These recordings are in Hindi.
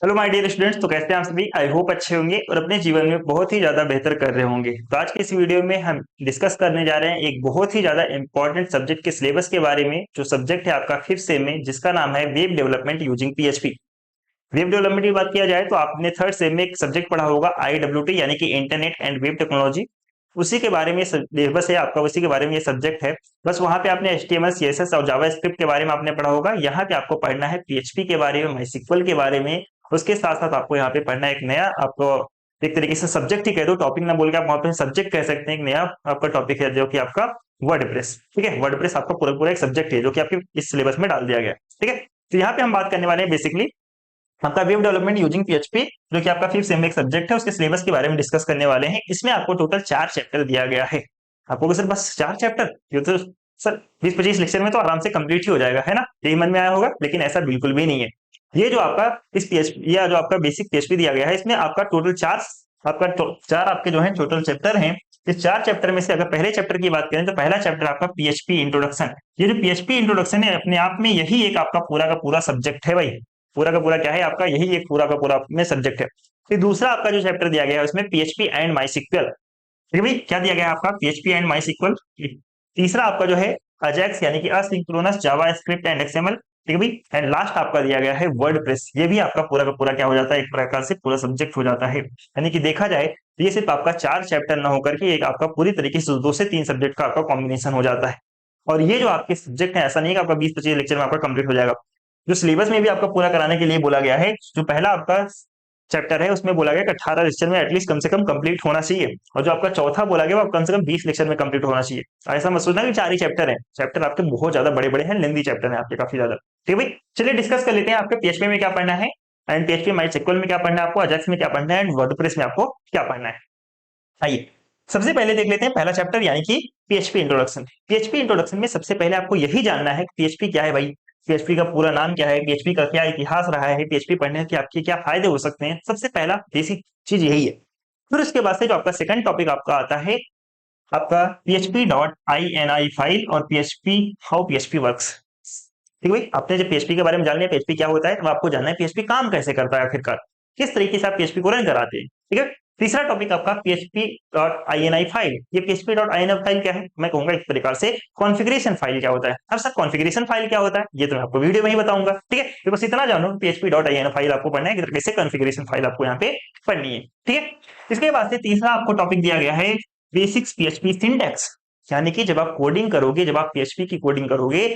Hello my dear students. तो कैसे हैं आप सभी? आई होप अच्छे होंगे और अपने जीवन में बहुत ही ज्यादा बेहतर कर रहे होंगे। तो आज के इस वीडियो में हम डिस्कस करने जा रहे हैं एक बहुत ही ज्यादा इंपॉर्टेंट सब्जेक्ट के सिलेबस के बारे में, जो सब्जेक्ट है आपका फिफ्थ सेम में, जिसका नाम है web development using PHP. Web development की बात किया जाए तो आपने थर्ड सेम में एक सब्जेक्ट पढ़ा होगा IWT, यानी कि इंटरनेट एंड वेब टेक्नोलॉजी। उसी के बारे में सिलेबस है आपका, उसी के बारे में ये सब्जेक्ट है। बस वहां पे आपने HTML CSS और जावा स्क्रिप्ट के बारे में आपने पढ़ा होगा। यहाँ पे आपको पढ़ना है पीएचपी के बारे में, माइस्क्ल के बारे में। उसके साथ साथ आपको यहाँ पे पढ़ना है एक नया, आपको एक तरीके से सब्जेक्ट ही कह दो, टॉपिक ना बोल के आप वहां पे सब्जेक्ट कह सकते हैं। एक नया आपका टॉपिक है जो कि आपका वर्डप्रेस। ठीक है, वर्डप्रेस आपका पूरा पूरा एक सब्जेक्ट है जो कि आपके इस सिलेबस में डाल दिया गया है। ठीक है, तो यहाँ पे हम बात करने वाले हैं बेसिकली आपका वेब डेवलपमेंट यूजिंग पीएचपी, जो कि आपका फिफ्थ सेम में एक सब्जेक्ट है। उसके सिलेबस के बारे में डिस्कस करने वाले हैं। इसमें आपको टोटल 4 चैप्टर दिया गया है। आपको सर बस 4 चैप्टर? ये तो सर 20-25 लेक्चर में तो आराम से कंप्लीट ही हो जाएगा, है ना? यही मन में आया होगा, लेकिन ऐसा बिल्कुल भी नहीं है। ये जो आपका इस पीएचपी या जो आपका बेसिक पीएचपी दिया गया है, इसमें आपका टोटल चार आपके जो है टोटल चैप्टर हैं। इस 4 चैप्टर में से अगर पहले चैप्टर की बात करें तो पहला चैप्टर आपका पीएचपी इंट्रोडक्शन। ये जो पीएचपी इंट्रोडक्शन है, अपने आप में यही एक आपका पूरा का पूरा सब्जेक्ट है भाई। पूरा का पूरा क्या है आपका, यही एक पूरा का पूरा में सब्जेक्ट है। फिर दूसरा आपका जो चैप्टर दिया गया है उसमें पीएचपी एंड माई सिक्वल। ठीक है भाई, क्या दिया गया है आपका? PHP and MySQL. तीसरा आपका जो है अजैक्स, यानी कि asynchronous JavaScript and XML. ठीक है भाई, एंड लास्ट आपका दिया गया है वर्डप्रेस। ये भी आपका पूरा का पूरा क्या हो जाता है, एक प्रकार से पूरा सब्जेक्ट हो जाता है। यानी कि देखा जाए तो ये सिर्फ आपका 4 चैप्टर ना होकर के एक आपका पूरी तरीके से 2 से 3 सब्जेक्ट का आपका कॉम्बिनेशन हो जाता है। और ये जो आपके सब्जेक्ट है, ऐसा नहीं है कि आपका 20-25 लेक्चर में आपका कंप्लीट हो जाएगा। जो सिलेबस में भी आपका पूरा कराने के लिए बोला गया है, जो पहला आपका चैप्टर है उसमें बोला गया कि 18 लेक्चर में एटलीस्ट कम से कम कंप्लीट होना चाहिए। और जो आपका चौथा बोला गया वो कम से कम 20 लेक्चर में कंप्लीट होना चाहिए। ऐसा मत सोचना कि 4 ही चैप्टर है। चैप्टर आपके बहुत ज्यादा बड़े बड़े हैं, लेंदी चैप्टर है आपके काफी ज्यादा। ठीक है भाई, चलिए डिस्कस कर लेते हैं आपके पीएचपी में क्या पढ़ना है, एंड पीएचपी माइस्क्ल में क्या पढ़ना है आपको, अजैक्स में क्या पढ़ना है, एंड वर्डप्रेस में आपको क्या पढ़ना है। आइए सबसे पहले देख लेते हैं पहला चैप्टर, यानी कि पीएचपी इंट्रोडक्शन। पीएचपी इंट्रोडक्शन में सबसे पहले आपको यही जानना है कि पीएचपी क्या है भाई, पीएचपी का पूरा नाम क्या है, पीएचपी का क्या इतिहास रहा है, पीएचपी पढ़ने के आपके क्या फायदे हो सकते हैं। सबसे पहला बेसिक चीज यही है। फिर उसके बाद से जो आपका सेकंड टॉपिक आपका आता है आपका php.ini फाइल और पीएचपी हाउ पीएचपी वर्क्स। ठीक है भाई, आपने जब पीएचपी के बारे में जान लिया, पीएचपी क्या होता है, तो आपको जानना है पीएचपी काम कैसे करता है, आखिरकार किस तरीके से आप पीएचपी को रन कराते हैं। ठीक है, तीसरा टॉपिक आपका php.ini फाइल। ये php.ini फाइल क्या है, मैं कहूंगा एक प्रकार से कॉन्फ़िगरेशन फाइल क्या होता है। अब सर कॉन्फ़िगरेशन फाइल क्या होता है, ये तो मैं आपको वीडियो में ही बताऊंगा। ठीक है, तो बस इतना जानो php.ini फाइल आपको पढ़ना है, कैसे कॉन्फ़िगरेशन फाइल आपको यहाँ पे पढ़नी है। ठीक है, इसके बाद से तीसरा आपको टॉपिक दिया गया है बेसिक्स पीएचपी सिंटैक्स। यानी कि जब आप कोडिंग करोगे, जब आप पीएचपी की कोडिंग करोगे,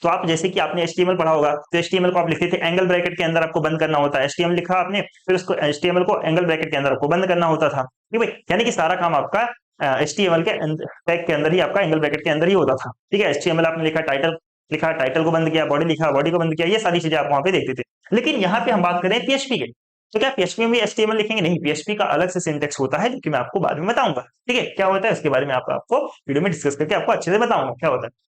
तो आप जैसे कि आपने एचटीएमएल पढ़ा होगा, तो एचटीएमएल को आप लिखते थे एंगल ब्रैकेट के अंदर आपको बंद करना होता है। एचटीएमएल लिखा आपने, फिर उसको एचटीएमएल को एंगल ब्रैकेट के अंदर आपको बंद करना होता था। ठीक है भाई, यानी कि सारा काम आपका एचटीएमएल के टैग के अंदर ही, आपका एंगल ब्रैकेट के अंदर ही होता था। ठीक है, एचटीएमएल आपने लिखा, टाइटल लिखा, टाइटल को बंद किया, बॉडी लिखा, बॉडी को बंद किया, ये सारी चीजें आप वहां पे देखते थे। लेकिन यहाँ पे हम बात करें पीएचपी के, तो क्या पीएचपी में भी एचटीएमएल लिखेंगे? नहीं, पीएचपी का अलग से सिंटेक्स होता है, जो कि मैं आपको बाद में बताऊंगा। ठीक है, क्या होता है उसके बारे में आपको वीडियो में डिस्कस करके आपको अच्छे से बताऊंगा क्या होता है।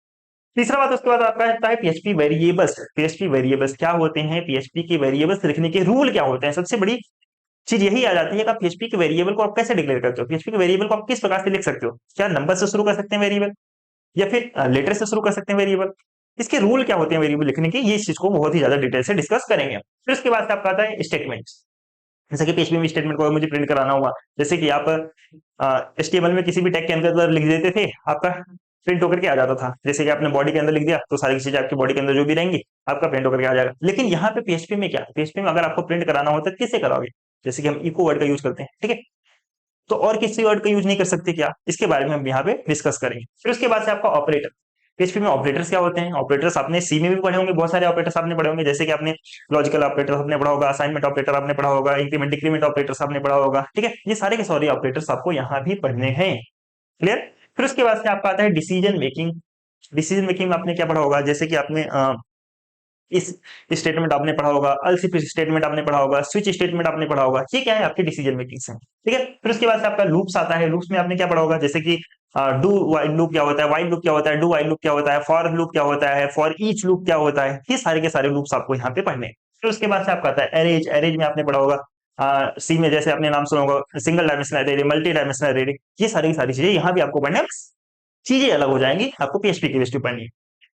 तीसरा बात उसके बाद आपका आता है पीएचपी वेरिएबल्स। पीएचपी वेरिएबल्स क्या होते हैं, पीएचपी के वेरिएबल्स लिखने के रूल क्या होते हैं। सबसे बड़ी चीज यही आ जाती है कि आप पीएचपी के वेरिएबल को आप कैसे डिक्लेयर करते हो, पीएचपी के वेरिएबल को आप किस प्रकार से लिख सकते हो। क्या नंबर से शुरू कर सकते हैं वेरिएबल, या फिर लेटर से शुरू कर सकते हैं वेरिएबल, इसके रूल क्या होते हैं वेरिएबल लिखने के, ये इस चीज को बहुत ही ज्यादा डिटेल से डिस्कस करेंगे। फिर उसके बाद से आपका आता है स्टेटमेंट्स। जैसे कि पीएचपी में स्टेटमेंट को मुझे प्रिंट कराना हुआ, जैसे कि आप एचटीएमएल में किसी भी टैग के अंदर लिख देते थे, आपका प्रिंट होकर के आ जाता था। जैसे कि आपने बॉडी के अंदर लिख दिया, तो सारी चीजें आपकी बॉडी के अंदर जो भी रहेंगी आपका प्रिंट होकर के आ जाएगा। लेकिन यहाँ पे पीएचपी में क्या, पीएचपी में अगर आपको प्रिंट कराना होता है किससे कराओगे? जैसे कि हम इको वर्ड का यूज करते हैं, ठीक है, तो और किसी वर्ड का यूज नहीं कर सकते क्या? इसके बारे में हम यहाँ पे डिस्कस करेंगे। फिर उसके बाद से आपका ऑपरेटर। पीएचपी में ऑपरेटर्स क्या होते हैं? ऑपरेटर्स आपने सी में भी पढ़े होंगे, बहुत सारे ऑपरेटर्स आपने पढ़े होंगे, जैसे कि आपने लॉजिकल ऑपरेटर आपने पढ़ा होगा, असाइनमेंट ऑपरेटर आपने पढ़ा होगा, इंक्रीमेंट डिक्रीमेंट ऑपरेटर्स आपने पढ़ा होगा। ठीक है, ये सारे के सारे ऑपरेटर्स आपको यहाँ भी पढ़ने हैं। क्लियर? फिर उसके बाद से आपका आता है डिसीजन मेकिंग। डिसीजन मेकिंग में आपने क्या पढ़ा होगा, जैसे कि आपने इस स्टेटमेंट आपने पढ़ा होगा, एल्स इफ स्टेटमेंट आपने पढ़ा होगा, स्विच स्टेटमेंट आपने पढ़ा होगा। ये क्या है? आपके डिसीजन मेकिंग से। ठीक है, फिर उसके बाद से आपका लूप्स आता है। लूप्स में आपने क्या पढ़ा होगा, जैसे कि डू वाइल लूप क्या होता है, वाइल लूप क्या होता है, डू वाइल लूप क्या होता है, फॉर लूप क्या होता है, फॉर ईच लूप क्या होता है। ये सारे के सारे लूप्स आपको यहाँ पे पढ़ने हैं। फिर उसके बाद से आपका आता है एरेज। एरेज में आपने पढ़ा होगा सी में, जैसे आपने नाम सुना होगा, single dimensional array, multi dimensional array. ये सारी की सारी चीजें यहाँ भी आपको पढ़ना है, चीजें अलग हो जाएंगी, आपको पीएचपी की बेस पे पढ़नी है।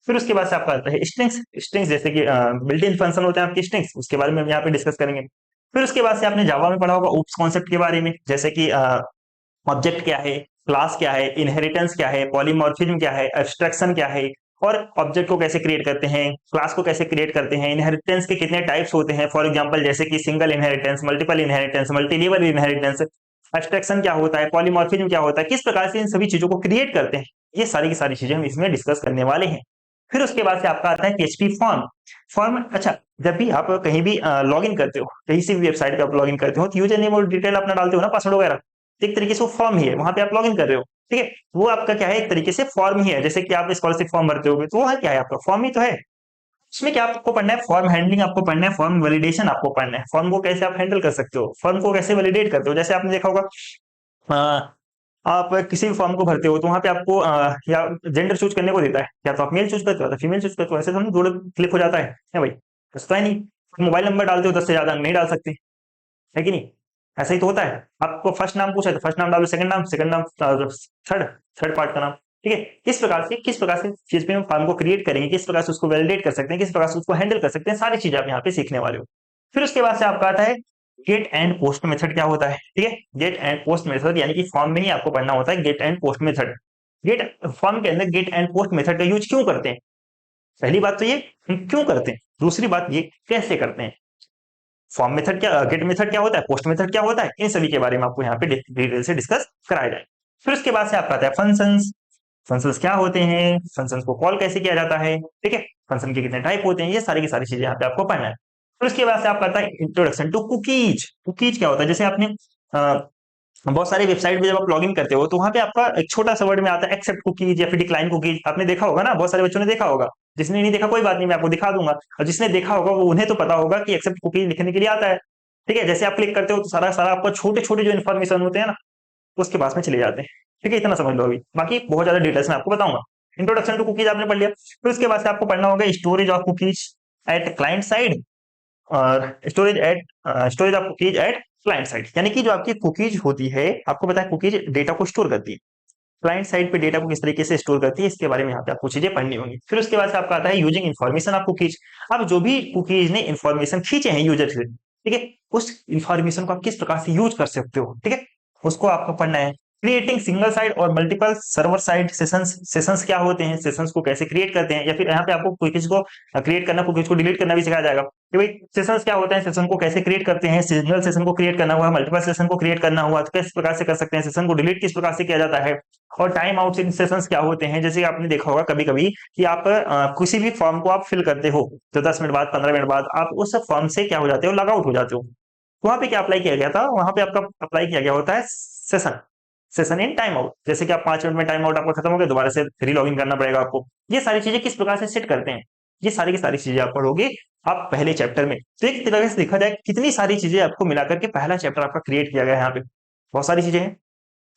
फिर उसके बाद से आपका आता है स्ट्रिंग्स। स्ट्रिंग्स जैसे कि बिल्ट इन फंक्शन होते हैं आपके स्ट्रिंग्स, उसके बारे में हम यहाँ पे डिस्कस करेंगे। फिर उसके बाद से आपने जावा में पढ़ा होगा ओप्स कॉन्सेप्ट के बारे में, जैसे कि ऑब्जेक्ट क्या है, क्लास क्या है, इनहेरिटेंस क्या है, पॉलीमॉर्फिज्म क्या है, एब्स्ट्रैक्शन क्या है, और ऑब्जेक्ट को कैसे क्रिएट करते हैं, क्लास को कैसे क्रिएट करते हैं, इनहेरिटेंस के कितने टाइप्स होते हैं, फॉर एग्जांपल जैसे कि single inheritance, multiple inheritance, multilevel inheritance, abstraction क्या होता है, पॉलीमॉर्फिज्म क्या होता है, किस प्रकार से इन सभी चीजों को क्रिएट करते हैं, ये सारी की सारी चीजें हम इसमें डिस्कस करने वाले हैं। फिर उसके बाद से आपका आता है पीएचपी फॉर्म। फॉर्म, अच्छा, जब भी आप कहीं भी लॉग इन करते हो, कहीं से भी वेबसाइट पे आप लॉग इन करते हो, तो यूजर नेम और डिटेल अपना डालते हो ना, पासवर्ड वगैरह, एक तरीके से वो फॉर्म ही है, वहां पे आप लॉग इन कर रहे हो, ठीक है, वो आपका क्या है, एक तरीके से फॉर्म ही है, जैसे कि आप स्कॉलरशिप फॉर्म भरते होगे, तो वो है क्या है, आपका फॉर्म ही तो है। उसमें क्या आपको पढ़ना है, फॉर्म हैंडलिंग आपको पढ़ना है, फॉर्म वैलिडेशन आपको पढ़ना है, फॉर्म को कैसे आप हैंडल कर सकते हो, फॉर्म को कैसे वैलिडेट करते हो, जैसे आपने देखा होगा आप किसी भी फॉर्म को भरते हो तो वहां पे आपको या जेंडर चूज करने को देता है, या तो आप मेल चूज करते हो या फीमेल चूज करते हो, ऐसे तो हम जोड़े क्लिक हो जाता है भाई, बसता है नहीं। मोबाइल नंबर डालते हो 10 से ज्यादा नहीं डाल सकते, है कि नहीं, ऐसा ही तो होता है। आपको फर्स्ट नाम पूछा तो फर्स्ट नाम डालो, सेकंड नाम, थर्ड थर्ड पार्ट का नाम, ठीक है। किस प्रकार से चीज पे हम फॉर्म को क्रिएट करेंगे, किस प्रकार से उसको वैलिडेट कर सकते हैं, किस प्रकार से उसको हैंडल कर सकते हैं, सारी चीजें आप यहाँ पे सीखने वाले हो। फिर उसके बाद से आपका आता है गेट एंड पोस्ट मेथड क्या होता है, ठीक है। गेट एंड पोस्ट मेथड यानी कि फॉर्म में ही आपको पढ़ना होता है get and post method. Get form के अंदर गेट एंड पोस्ट मेथड का यूज क्यों करते हैं, पहली बात तो ये हम क्यों करते हैं, दूसरी बात ये कैसे करते हैं, फॉर्म मेथड क्या, गेट मेथड क्या होता है, पोस्ट मेथड क्या होता है, इन सभी के बारे में आपको यहाँ पे डिटेल से डिस्कस कराया जाए। फिर उसके बाद से आपका आता है फंक्शंस। फंक्शंस क्या होते हैं, फंक्शंस को कॉल कैसे किया जाता है, ठीक है, फंक्शन के कितने टाइप होते हैं, ये सारी की सारी चीजें यहाँ पे आपको पढ़ना है। फिर उसके बाद से आपका आता है इंट्रोडक्शन टू कुकीज। कुकीज क्या होता है, जैसे आपने बहुत सारी वेबसाइट पे जब आप लॉगिन करते हो तो वहां पे आपका एक छोटा सा वर्ड में आता है एक्सेप्ट कुकीज या फिर डिक्लाइन कुकीज, आपने देखा होगा ना, बहुत सारे बच्चों ने देखा होगा, जिसने नहीं देखा कोई बात नहीं, मैं आपको दिखा दूंगा, और जिसने देखा होगा वो उन्हें तो पता होगा कि एक्सेप्ट कुकीज लिखने के लिए आता है, ठीक है। जैसे आप क्लिक करते हो तो सारा सारा आपको छोटे छोटे जो इन्फॉर्मेशन होते हैं ना, उसके पास में चले जाते हैं, ठीक है, इतना समझ लो अभी, बाकी बहुत ज्यादा डिटेल्स में आपको बताऊंगा। इंट्रोडक्शन टू कुकीज आपने पढ़ लिया, फिर उसके बाद से आपको पढ़ना होगा storage of cookies at client side, और storage of cookies at client side, यानी कि जो आपकी कुकीज होती है, आपको पता है कुकीज डेटा को स्टोर करती है, क्लाइंट साइड पे डेटा को किस तरीके से स्टोर करती है, इसके बारे में यहाँ पे आपको चीजें पढ़नी होंगी। फिर उसके बाद से आपका आता है यूजिंग इन्फॉर्मेशन ऑफ कुकीज। अब जो भी कुकीज ने इन्फॉर्मेशन खींचे हैं यूजर से, ठीक है, उस इन्फॉर्मेशन को आप किस प्रकार से यूज कर सकते हो, ठीक है, उसको आपको पढ़ना है। क्रिएटिंग सिंगल साइड और multiple server side sessions. Sessions क्या होते हैं, सेशंस को कैसे क्रिएट करते हैं, या फिर यहाँ पे आपको कुकीज को क्रिएट करना, कुकीज को डिलीट करना भी सिखाया जाएगा कि भाई सेशंस क्या होते हैं, सेशन को कैसे क्रिएट करते हैं, सिंगल सेशन को क्रिएट करना हुआ, मल्टीपल सेशन को क्रिएट करना हुआ तो किस प्रकार से कर सकते हैं, सेशन को डिलीट किस प्रकार से किया जाता है, और टाइम आउट सेशंस क्या होते हैं। जैसे आपने देखा होगा कभी कभी कि आप किसी भी फॉर्म को आप फिल करते हो तो 10 मिनट बाद, 15 मिनट बाद आप उस फॉर्म से क्या हो जाते हो, लॉग आउट हो जाते हो। वहां पे क्या अप्लाई किया गया था, वहां पे आपका अप्लाई किया गया होता है session, session in time out, जैसे कि आप 5 मिनट में टाइम आउट आपका खत्म हो गया, दोबारा से री लॉग इन करना पड़ेगा आपको। ये सारी चीजें किस प्रकार से सेट करते हैं, ये सारी की सारी चीजें आप पढ़ोगे आप पहले चैप्टर में। तो एक तरह से देखा जाए कितनी सारी चीजें आपको मिलाकर के पहला चैप्टर आपका क्रिएट किया गया है, यहाँ पे बहुत सारी चीजें हैं।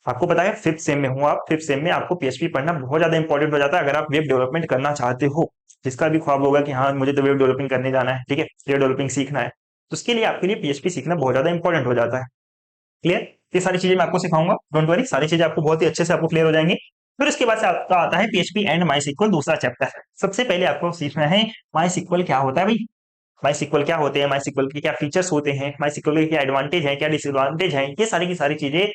आपको पता है फिफ्थ सेम में हूँ, आप फिफ्थ सेम में आपको पीएचपी पढ़ना बहुत ज्यादा इंपॉर्टेंट हो जाता है, अगर आप वेब डेवलपमेंट करना चाहते हो, जिसका भी ख्वाब होगा कि हाँ मुझे तो वेब डेवलपिंग करने जाना है, ठीक है, वेब डेवलपिंग सीखना है, तो उसके लिए आपके लिए पीएचपी सीखना बहुत ज्यादा इंपॉर्टेंट हो जाता है। क्लियर, ये सारी चीजें मैं आपको सिखाऊंगा, डोंट वरी, सारी चीजें आपको बहुत ही अच्छे से आपको क्लियर हो जाएंगी। फिर उसके बाद से आपका आता है पीएचपी एंड माई सिक्वल, दूसरा चैप्टर। सबसे पहले आपको सीखना है माई सिक्वल क्या होता है भाई, माई सिक्वल क्या होते हैं, माई सिक्वल के क्या फीचर्स होते हैं, माई सिक्वल के क्या एडवांटेज है, क्या डिसएडवांटेज है, ये सारी की सारी चीजें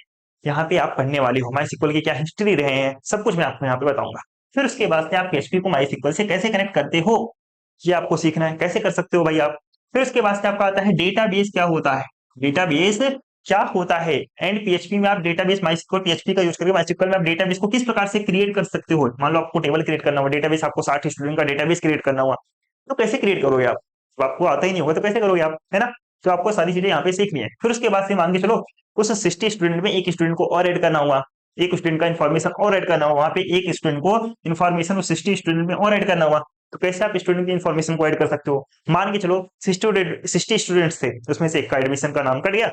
यहाँ पे आप पढ़ने वाली हो। माई सिक्वल की क्या हिस्ट्री रहे हैं, सब कुछ मैं आपको यहाँ पे बताऊंगा। फिर उसके बाद से आप पीएचपी को माई सिक्वल से कैसे कनेक्ट करते हो, ये आपको सीखना है, कैसे कर सकते हो भाई आप। फिर उसके बाद से आपका आता है डेटाबेस क्या होता है, डेटाबेस क्या होता है, एंड पीएचपी में आप डेटाबेस माइस्क्ल पीएचपी का यूज करके माइस्क्ल में आप डेटाबेस को किस प्रकार से क्रिएट कर सकते हो। मान लो आपको टेबल क्रिएट करना हुआ, डेटाबेस आपको 60 स्टूडेंट का डेटाबेस क्रिएट करना हुआ, तो कैसे क्रिएट करोगे आप, तो आपको आता ही नहीं होगा तो कैसे करोगे आप, है ना। तो आपको सारी चीजें यहाँ पे सीखनी है। फिर उसके बाद से मान के चलो उस 60 स्टूडेंट में एक स्टूडेंट को और ऐड करना हुआ, एक स्टूडेंट का इन्फॉर्मेशन और ऐड करना हुआ, वहां पे एक स्टूडेंट को इन्फॉर्मेशन उस 60 स्टूडेंट में और ऐड करना हुआ, तो कैसे आप स्टूडेंट की इन्फॉर्मेशन को ऐड कर सकते हो। मान के चलो 60 स्टूडेंट्स थे, उसमें से एक का एडमिशन का नाम कट गया,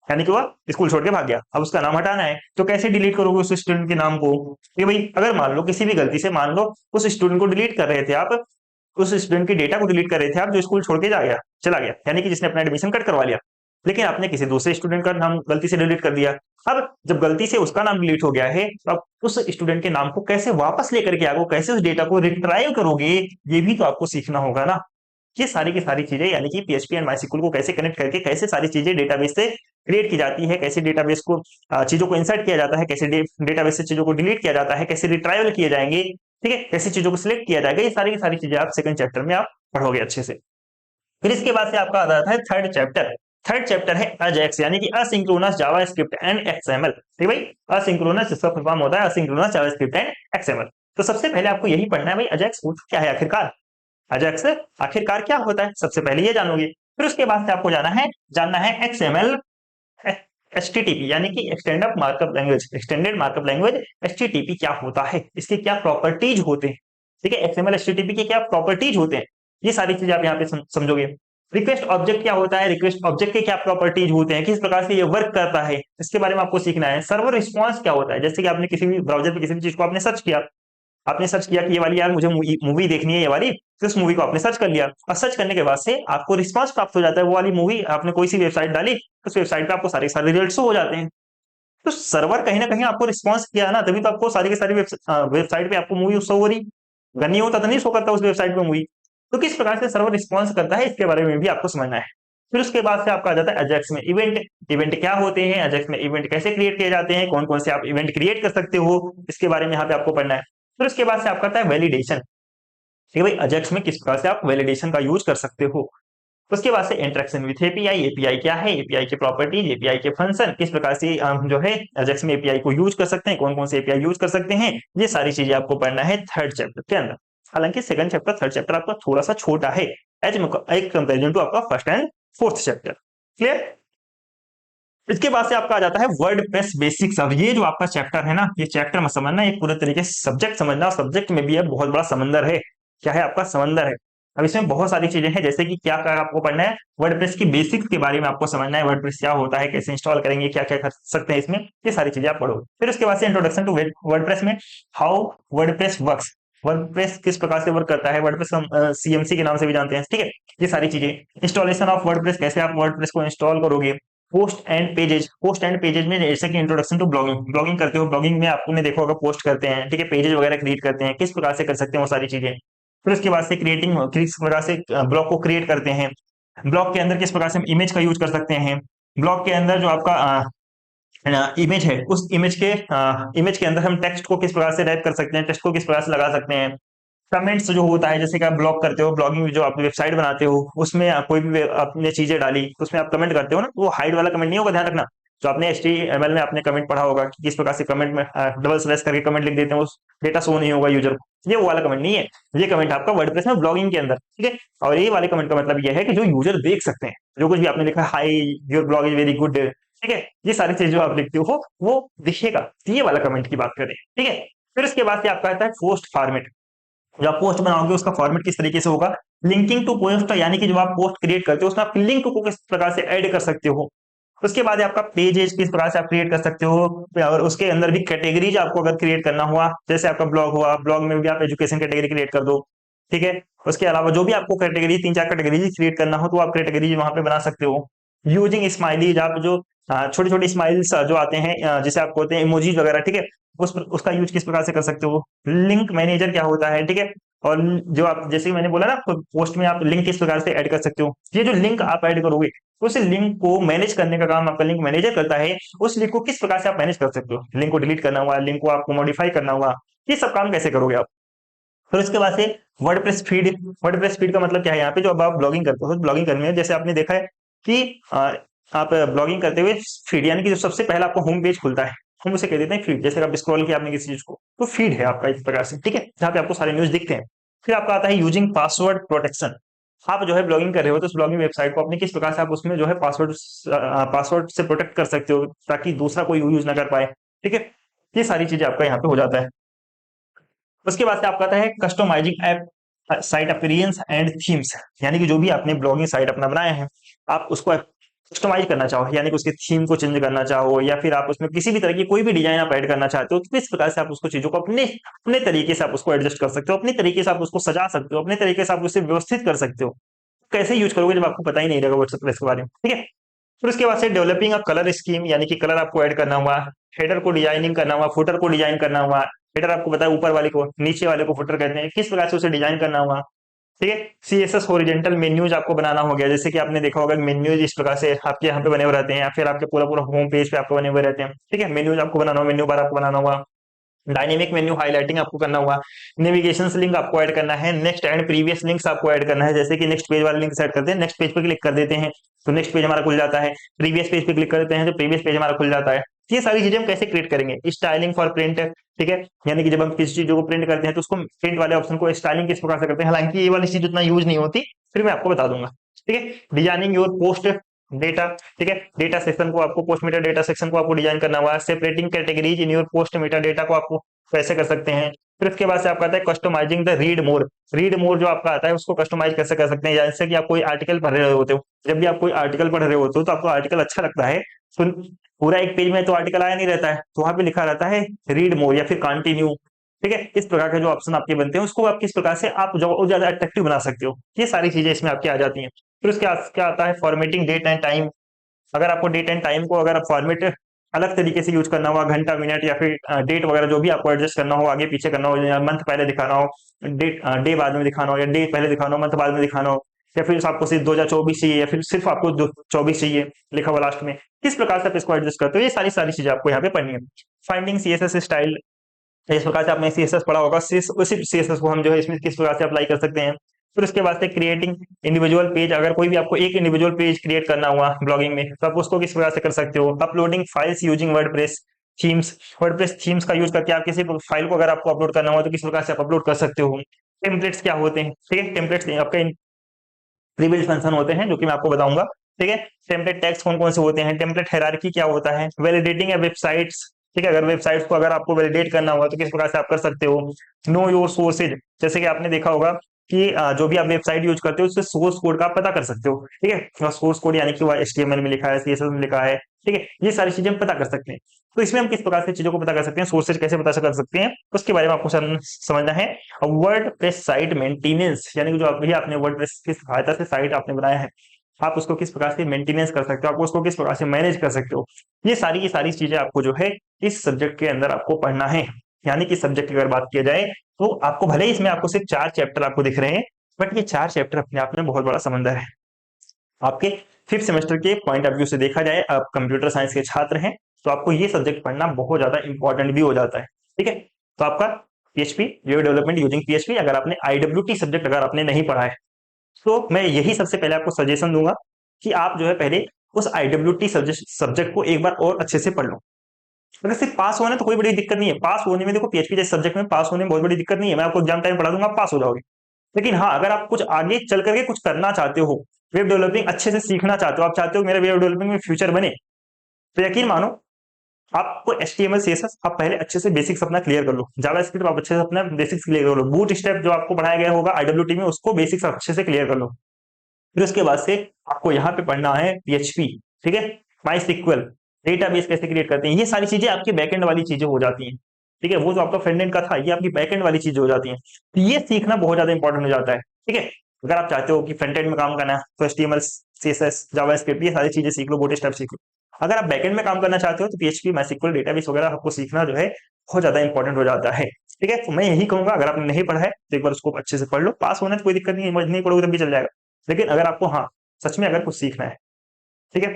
यानी कि वह स्कूल छोड़ के भाग गया, अब उसका नाम हटाना है, तो कैसे डिलीट करोगे उस स्टूडेंट के नाम को, कि भाई अगर मान लो किसी भी गलती से मान लो उस स्टूडेंट को डिलीट कर रहे थे आप, उस स्टूडेंट के डेटा को डिलीट कर रहे थे आप जो स्कूल छोड़ के जा गया, चला गया, यानी कि जिसने अपना एडमिशन कट करवा लिया, लेकिन आपने किसी दूसरे स्टूडेंट का नाम गलती से डिलीट कर दिया। अब जब गलती से उसका नाम डिलीट हो गया है, तो अब उस स्टूडेंट के नाम को कैसे वापस लेकर के आओगे, कैसे उस डेटा को रिट्राइव करोगे, ये भी तो आपको सीखना होगा ना। ये सारी की सारी चीजें यानी कि पीएचपी एंड माईसीक्वल को कैसे कनेक्ट करके कैसे सारी चीजें डेटाबेस से क्रिएट की जाती है, कैसे डेटाबेस को चीजों को इंसर्ट किया जाता है, कैसे डेटाबेस से चीजों को डिलीट किया जाता है, कैसे रिट्राइवल किए जाएंगे, ठीक है, कैसे चीजों को सिलेक्ट किया जाएगा, ये सारी की सारी चीजें आप सेकंड चैप्टर में आप पढ़ोगे अच्छे से। फिर इसके बाद से आपका आ जाता है थर्ड चैप्टर। थर्ड चैप्टर है अजेक्स यानी कि असिंक्रोनस जावास्क्रिप्ट एंड एक्सएमएल। ठीक है भाई, असिंक्रोनस इसका फुल फॉर्म होता है असिंक्रोनस जावास्क्रिप्ट एंड एक्सएमएल। तो सबसे पहले आपको यही पढ़ना है भाई, अजेक्स होता क्या है आखिरकार, अजेक्स आखिरकार क्या होता है, सबसे पहले ये जानोगे। फिर उसके बाद से आपको जानना है एक्सएमएल एचटीटीपी यानी कि extended markup language, extended markup language HTTP क्या होता है, इसके क्या प्रॉपर्टीज होते हैं, ठीक है, एक्सएमएल एचटीटीपी के क्या प्रॉपर्टीज होते हैं, ये सारी चीजें आप यहाँ पे समझोगे। रिक्वेस्ट ऑब्जेक्ट क्या होता है, रिक्वेस्ट ऑब्जेक्ट के क्या प्रॉपर्टीज होते हैं, किस प्रकार से ये वर्क करता है, इसके बारे में आपको सीखना है। सर्वर रिस्पॉन्स क्या होता है, जैसे कि आपने किसी भी ब्राउजर पे किसी भी चीज को आपने सर्च किया, आपने सर्च किया कि ये वाली यार मुझे मूवी देखनी है ये वाली, तो उस मूवी को आपने सर्च कर लिया और सर्च करने के बाद से आपको रिस्पांस प्राप्त हो जाता है, वो वाली मूवी आपने कोई सी वेबसाइट डाली, उस वेबसाइट पे आपको सारे सारे रिजल्ट हो जाते हैं। तो सर्वर कहीं ना कहीं आपको रिस्पांस किया है ना, तभी तो आपको सारी की सारी वेबसाइट पे आपको मूवी शो हो रही, अगर नहीं होता तो नहीं शो करता उस वेबसाइट पे मूवी। तो किस प्रकार से सर्वर रिस्पॉन्स करता है इसके बारे में भी आपको समझना है। फिर उसके बाद से आपका आ जाता है अजेक्स में इवेंट। इवेंट क्या होते हैं, अजेक्स में इवेंट कैसे क्रिएट किए जाते हैं, कौन कौन से आप इवेंट क्रिएट कर सकते हो, इसके बारे में यहाँ पे आपको पढ़ना है। फिर उसके बाद से आपका आता है वैलिडेशन, ठीक है भाई, अजेक्स में किस प्रकार से आप वैलिडेशन का यूज कर सकते हो। उसके बाद से इंटरेक्शन विथ एपीआई, एपीआई क्या है, एपीआई के प्रॉपर्टीज, एपीआई के फंक्शन, किस प्रकार से हम जो है अजेक्स में एपीआई को यूज कर सकते हैं, कौन कौन से एपीआई यूज कर सकते हैं, ये सारी चीजें आपको पढ़ना है थर्ड चैप्टर के अंदर। हालांकि सेकंड चैप्टर थर्ड चैप्टर आपका थोड़ा सा छोटा है एज एक कंपेरिजन टू आपका first and fourth chapter. Clear. इसके बाद से आपका आ जाता है वर्डप्रेस बेसिक्स। अब ये जो आपका चैप्टर है ना, ये चैप्टर मत समझना, ये पूरे तरीके से सब्जेक्ट समझना, सब्जेक्ट में भी है बहुत बड़ा समंदर है। क्या है आपका समंदर है। अब इसमें बहुत सारी चीजें हैं, जैसे कि क्या क्या आपको पढ़ना है, वर्डप्रेस की बेसिक्स के बारे में आपको समझना है, वर्डप्रेस क्या होता है, कैसे इंस्टॉल करेंगे, क्या क्या कर सकते हैं इसमें, ये सारी चीजें आप पढ़ो। फिर उसके बाद से इंट्रोडक्शन टू वर्डप्रेस में हाउ वर्डप्रेस वर्क्स, वर्डप्रेस किस प्रकार से वर्क करता है, वर्डप्रेस हम सीएमसी के नाम से भी जानते हैं, ठीक है, ये सारी चीजें। इंस्टॉलेशन ऑफ वर्डप्रेस, कैसे आप वर्डप्रेस को इंस्टॉल करोगे। Post and pages, post and pages में जैसे कि इंट्रोडक्शन टू ब्लॉगिंग, ब्लॉगिंग करते हो, ब्लॉगिंग में आपने देखा होगा पोस्ट करते हैं, ठीक है, पेजेस वगैरह क्रिएट करते हैं, किस प्रकार से कर सकते हैं वो सारी चीजें। फिर उसके बाद से क्रिएटिंग, किस प्रकार से ब्लॉग को क्रिएट करते हैं, ब्लॉग के अंदर किस प्रकार से हम इमेज का यूज कर सकते हैं, ब्लॉग के अंदर जो आपका इमेज है उस इमेज के अंदर हम टेक्स्ट को किस प्रकार से रैप कर सकते हैं, टेक्स्ट को किस प्रकार से लगा सकते हैं। कमेंट्स जो होता है, जैसे कि आप ब्लॉग करते हो, ब्लॉगिंग जो आप वेबसाइट बनाते हो, उसमें आप कोई भी आपने चीजें डाली, उसमें आप कमेंट करते हो ना, तो वो हाइड वाला कमेंट नहीं होगा, ध्यान रखना। जो आपने HTML में आपने कमेंट पढ़ा होगा कि किस प्रकार से कमेंट में डबल स्लैश करके कमेंट लिख देते हैं, उस डेटा शो नहीं होगा यूजर को, ये वो वाला कमेंट नहीं है। ये कमेंट आपका वर्डप्रेस में ब्लॉगिंग के अंदर, ठीक है। और ये वाले कमेंट का मतलब ये है कि जो यूजर देख सकते हैं, जो कुछ भी आपने लिखा, high your blog is very good, ठीक है, ये सारी चीजें जो आप लिखते हो वो दिखेगा, ये वाला कमेंट की बात करें, ठीक है। फिर उसके बाद से आपका आता है पोस्ट फॉर्मेट। जब आप पोस्ट बनाओगे उसका फॉर्मेट किस तरीके से होगा, लिंकिंग टू पोस्ट, यानी कि जब आप पोस्ट क्रिएट करते हो उसमें आप लिंक को किस प्रकार से ऐड कर सकते हो। उसके बाद आपका पेजेज किस प्रकार से आप क्रिएट कर सकते हो, और उसके अंदर भी कैटेगरीज आपको अगर क्रिएट करना हुआ, जैसे आपका ब्लॉग हुआ, ब्लॉग में भी आप एजुकेशन कैटेगरी क्रिएट कर दो, ठीक है। उसके अलावा जो भी आपको कैटेगरी 3-4 कैटेगरीज क्रिएट करना हो तो आप कैटेगरीज वहां पे बना सकते हो। यूजिंग स्माइलीज, आप जो छोटे छोटे स्माइल्स जो आते हैं, जैसे आपको होते हैं इमोजीज वगैरह, ठीक है, उसका यूज किस प्रकार से कर सकते हो। लिंक मैनेजर क्या होता है, ठीक है। और जो आप जैसे कि मैंने बोला ना, पोस्ट में आप लिंक किस प्रकार से ऐड कर सकते हो, ये जो लिंक आप ऐड करोगे उस लिंक को मैनेज करने का काम आपका लिंक मैनेजर करता है। उस लिंक को किस प्रकार से आप मैनेज कर सकते हो, लिंक को डिलीट करना हुआ, लिंक को आपको मॉडिफाई करना हुआ, ये सब काम कैसे करोगे आप। फिर उसके बाद से वर्डप्रेस फीड। वर्डप्रेस फीड का मतलब क्या है, यहाँ पे जो अब आप ब्लॉगिंग करते हो, ब्लॉगिंग करने में जैसे आपने देखा है कि आप ब्लॉगिंग करते हुए फीड, यानी कि जो सबसे पहला आपको होम पेज खुलता है, हम उसे कह देते हैं फीड। जैसे आप स्क्रॉल किया आपने किसी चीज को, तो फीड है आपका इस प्रकार से, ठीक है, जहाँ पे आपको सारे न्यूज दिखते हैं। फिर आपका आता है यूजिंग पासवर्ड प्रोटेक्शन। आप जो है ब्लॉगिंग कर रहे हो तो उस ब्लॉगिंग वेबसाइट को अपने किस प्रकार से आप उसमें जो है पासवर्ड से प्रोटेक्ट कर सकते हो, ताकि दूसरा कोई यूज ना कर पाए, ठीक है। ये सारी चीजें आपका यहाँ पे हो जाता है। उसके बाद से आपका आता है customising app site appearance and themes, यानी कि जो भी आपने ब्लॉगिंग साइट अपना बनाया है, आप उसको कस्टमाइज करना चाहो, यानी कि उसके थीम को चेंज करना चाहो, या फिर आप उसमें किसी भी तरह की कोई भी डिजाइन आप ऐड करना चाहते हो, तो किस प्रकार से आप उसको चीजों को अपने अपने तरीके से आप उसको एडजस्ट कर सकते हो, अपने तरीके से आप उसको सजा सकते हो, अपने तरीके से आप उसे व्यवस्थित कर सकते हो। कैसे यूज करोगे जब आपको पता ही नहीं रहेगा वर्डप्रेस के बारे में, ठीक है। फिर उसके बाद से डेवलपिंग अ कलर स्कीम, यानी कि कलर आपको ऐड करना हुआ, हेडर को डिजाइनिंग करना हुआ, फुटर को डिजाइन करना हुआ। हेडर आपको पता है ऊपर वाले को, नीचे वाले को फुटर कहते हैं, किस प्रकार से उसे डिजाइन करना हुआ। ठीक है। CSS हॉरिजॉन्टल मेन्यूज आपको बनाना हो गया, जैसे कि आपने देखा होगा मेन्यूज इस प्रकार से आपके यहाँ पे बने हुए रहते हैं, या फिर आपके पूरा पूरा होम पेज पे आपको बने हुए रहते हैं। ठीक है, मेन्यूज आपको बनाना हो, मेन्यू बार आपको बनाना हुआ, डायनेमिक मेन्यू हाइलाइटिंग आपको करना हुआ, नेविगेशन लिंक आपको ऐड करना है, नेक्स्ट एंड प्रीवियस लिंक्स आपको ऐड करना है। जैसे कि नेक्स्ट पेज वाला लिंक सेट करते हैं, नेक्स्ट पेज पे क्लिक कर देते हैं तो नेक्स्ट पेज हमारा खुल जाता है, प्रीवियस पेज पे क्लिक करते हैं तो प्रीवियस पेज हमारा खुल जाता है। ये सारी चीजें हम कैसे क्रिएट करेंगे, स्टाइलिंग फॉर प्रिंट। ठीक है, यानी कि जब हम किसी चीजों को प्रिंट करते हैं तो उसको प्रिंट वाले ऑप्शन को स्टाइलिंग किस प्रकार से करते हैं, हालांकि ये वाली चीज उतना यूज नहीं होती, फिर मैं आपको बता दूंगा। ठीक है, डिजाइनिंग योर पोस्ट डेटा। ठीक है, डेटा सेक्शन को आपको पोस्ट मेटा डेटा सेक्शन को आपको डिजाइन करना हुआ है, separating categories in your post Meta data को आपको कैसे कर सकते हैं। फिर उसके बाद से आपका आता है customising the read more. Read more जो आपका आता है उसको कस्टमाइज कैसे कर सकते हैं, जैसे कि आप कोई आर्टिकल पढ़ रहे होते हो, जब भी आप कोई आर्टिकल पढ़ रहे होते हो तो आपको आर्टिकल अच्छा लगता है, तो पूरा एक पेज में तो आर्टिकल आया नहीं रहता है, तो वहां पे लिखा रहता है रीड मोर या फिर कंटिन्यू। ठीक है, इस प्रकार के जो ऑप्शन आपके बनते हैं उसको आप किस प्रकार से आप जो ज्यादा अट्रैक्टिव बना सकते हो, ये सारी चीजें इसमें आपकी आ जाती हैं। फिर उसके क्या आता है फॉर्मेटिंग डेट एंड टाइम। अगर आपको डेट एंड टाइम को अगर आप फॉर्मेट अलग तरीके से यूज करना हुआ, घंटा मिनट या फिर डेट वगैरह जो भी आपको एडजस्ट करना हो, आगे पीछे करना हो, या मंथ पहले दिखाना हो, डेट डे बाद में दिखाना हो, या डे पहले दिखाना हो मंथ बाद में दिखाना हो, या फिर आपको सिर्फ 2024 चाहिए या फिर सिर्फ आपको 24 चाहिए लिखा हुआ लास्ट में, किस प्रकार से आप इसको एडजस्ट करते हो, ये सारी सारी चीजें आपको यहाँ पे पढ़नी है। फाइंडिंग CSS स्टाइल, इस प्रकार से आपने CSS पढ़ा होगा, उसी CSS को हम जो है इसमें किस प्रकार से अप्लाई कर सकते हैं। फिर उसके बाद से क्रिएटिंग इंडिविजुअल पेज, अगर कोई भी आपको एक इंडिविजुअल पेज क्रिएट करना हुआ ब्लॉगिंग में तो आप उसको किस प्रकार से कर सकते हो। Uploading files using WordPress themes, WordPress themes का यूज करके आप किसी फाइल को अगर आपको अपलोड करना हो तो किस प्रकार से आप अपलोड कर सकते हो। टेम्पलेट्स क्या होते हैं, ठीक है, टेम्पलेट्स आपके प्रीबिल्ट फंक्शन होते हैं जो कि मैं आपको बताऊंगा। ठीक है, टेम्पलेट टैग्स कौन कौन से होते हैं, टेम्पलेट हायरार्की क्या होता है, वैलिडेटिंग वेबसाइट्स। ठीक है, अगर वेबसाइट्स को अगर आपको वैलिडेट करना हुआ तो किस प्रकार से आप कर सकते हो। नो योर सोर्सेज, जैसे कि आपने देखा होगा कि जो भी आप वेबसाइट यूज करते हो उससे सोर्स कोड का आप पता कर सकते हो। ठीक है, सोर्स कोड यानी कि वो HTML में लिखा है, CSS में लिखा है। ठीक है, ये सारी चीजें हम पता कर सकते हैं। तो इसमें हम किस प्रकार से चीजों को पता कर सकते हैं, सोर्सेज कैसे पता कर सकते हैं, उसके बारे में आपको समझना है। वर्ड प्रेस साइट मेंटेनेंस, यानी कि जो अभी आपने वर्ड प्रेस की सहायता से साइट आपने बनाया है, आप उसको किस प्रकार से मेंटेनेंस कर सकते हो, आप उसको किस प्रकार से मैनेज कर सकते हो, ये सारी की सारी चीजें आपको जो है इस सब्जेक्ट के अंदर आपको पढ़ना है। यानी कि सब्जेक्ट की अगर बात किया जाए तो आपको भले ही इसमें आपको सिर्फ 4 चैप्टर आपको दिख रहे हैं, बट ये 4 चैप्टर अपने आप में बहुत बड़ा समंदर है। आपके 5th सेमेस्टर के पॉइंट ऑफ व्यू से देखा जाए, आप कंप्यूटर साइंस के छात्र हैं तो आपको ये सब्जेक्ट पढ़ना बहुत ज्यादा इंपॉर्टेंट भी हो जाता है। ठीक है, तो आपका PHP web development using PHP, अगर आपने IWT सब्जेक्ट अगर आपने नहीं पढ़ा है तो मैं यही सबसे पहले आपको सजेशन दूंगा कि आप जो है पहले उस IWT सब्जेक्ट को एक बार और अच्छे से पढ़ लो। अगर सिर्फ पास होना तो कोई बड़ी दिक्कत नहीं है, पास होने में देखो PHP जैसे सब्जेक्ट में पास होने में बहुत बड़ी दिक्कत नहीं है, मैं आपको एग्जाम टाइम पढ़ा दूंगा, आप पास हो जाओगे। लेकिन हाँ, अगर आप कुछ आगे चल करके कुछ करना चाहते हो, वेब डेवलपिंग अच्छे से सीखना चाहते हो, आप चाहते हो मेरा वेब डेवलपिंग में फ्यूचर बने, तो यकीन मानो आपको HTML CSS आप पहले अच्छे से बेसिक्स अपना क्लियर कर लो, जावास्क्रिप्ट आप अच्छे से अपना बेसिक्स क्लियर कर लो, बूट स्टेप जो आपको पढ़ाया गया होगा IWT में उसको बेसिक्स अच्छे से क्लियर कर लो। फिर उसके बाद से आपको यहाँ पे पढ़ना है PHP। ठीक है, MySQL डेटाबेस कैसे क्रिएट करते हैं, ये सारी चीजें आपकी बैकएंड वाली चीजें हो जाती हैं। ठीक है, वो जो आपका फ्रंट एंड का था ये आपकी बैकएंड वाली चीजें हो जाती हैं, तो ये सीखना बहुत ज्यादा इंपॉर्टेंट हो जाता है। ठीक है, अगर आप चाहते हो कि फ्रंट एंड में काम करना है तो HTML CSS जावास्क्रिप्ट ये सारी चीजें सीख लो, बूट स्टेप सीख लो। अगर आप बैकएंड में काम करना चाहते हो तो PHP MySQL डेटाबेस वगैरह आपको सीखना जो है बहुत ज्यादा इंपॉर्टेंट हो जाता है। ठीक है, तो मैं यही कहूंगा अगर आपने नहीं पढ़ा है तो एक बार उसको अच्छे से पढ़ लो, पास होना तो कोई दिक्कत नहीं है, नहीं पढ़ोगे तब भी चल जाएगा। लेकिन अगर आपको हाँ सच में अगर कुछ सीखना है, ठीक है,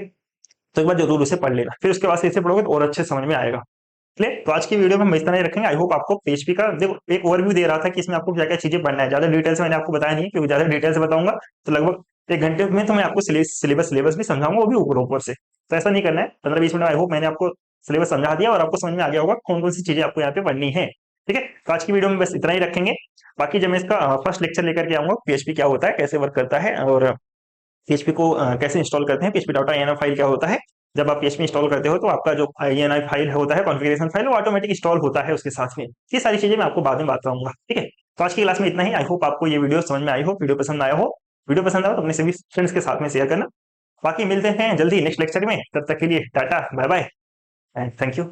तो एक बार जरूर उसे पढ़ लेना, फिर उसके बाद से इसे पढ़ोगे तो और अच्छे समझ में आएगा। चलिए, तो आज की वीडियो में हम इतना ही रखेंगे। आई होप आपको PHP का देखो एक ओवरव्यू दे रहा था कि इसमें आपको क्या क्या चीजें पढ़ना है, ज्यादा डिटेल से मैंने आपको बताया नहीं, क्योंकि ज्यादा डिटेल से बताऊंगा तो लगभग 1 घंटे में तो मैं आपको सिलेबस भी समझाऊंगा, वो भी ऊपर ऊपर से, तो ऐसा नहीं करना है। 15-20 मिनट आई होप मैंने आपको सिलेबस समझा दिया और आपको समझ में आ गया होगा कौन कौन सी चीजें आपको यहाँ पे पढ़नी है। ठीक है, तो आज की वीडियो में बस इतना ही रखेंगे। बाकी जब मैं इसका फर्स्ट लेक्चर लेकर के आऊंगा PHP क्या होता है, कैसे वर्क करता है, और PHP को कैसे इंस्टॉल करते हैं, PHP.ini फाइल क्या होता है, जब आप PHP इंस्टॉल करते हो तो आपका जो INI फाइल होता है, कॉन्फ़िगरेशन फाइल, वो ऑटोमेटिक इंस्टॉल होता है उसके साथ में। ये सारी चीजें मैं आपको बाद में बताऊंगा। ठीक है, तो आज की क्लास में इतना ही। आई होप आपको ये वीडियो समझ में आई हो, वीडियो पसंद आया हो। वीडियो पसंद आया तो अपने सभी फ्रेंड्स के साथ में शेयर करना। बाकी मिलते हैं जल्दी नेक्स्ट लेक्चर में, तब तक के लिए tata bye bye and thank you.